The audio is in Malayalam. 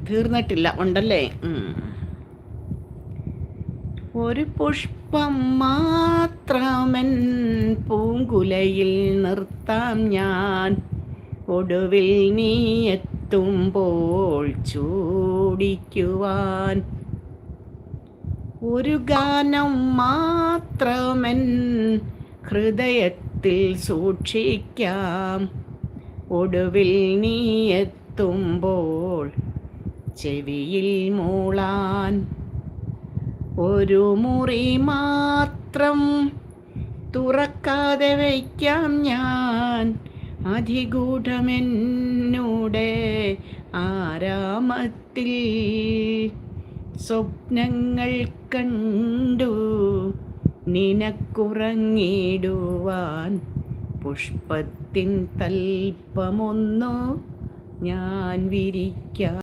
തീർന്നിട്ടില്ല, ഉണ്ടല്ലേ? ഒരു പുഷ്പം മാത്രമൻ പൂങ്കുലയിൽ നിർത്താം ഞാൻ, ഒടുവിൽ നീ എത്തുമ്പോൾ ചൂടിക്കുവാൻ. ഒരു ഗാനം മാത്രമൻ ഹൃദയത്തിൽ സൂക്ഷിക്കാം, ഒടുവിൽ നീ എത്തുമ്പോൾ ചെവിയിൽ മൂളാൻ. ഒരു മുറി മാത്രം തുറക്കാതെ വയ്ക്കാം ഞാൻ, അതിഗൂഢമെന്നൂടെ ആരാമത്തിൽ. സ്വപ്നങ്ങൾ കണ്ടു നിനക്കുറങ്ങിടുവാൻ, പുഷ്പത്തിൻ തൽപ്പമൊന്നു ഞാൻ വിരിക്കാം.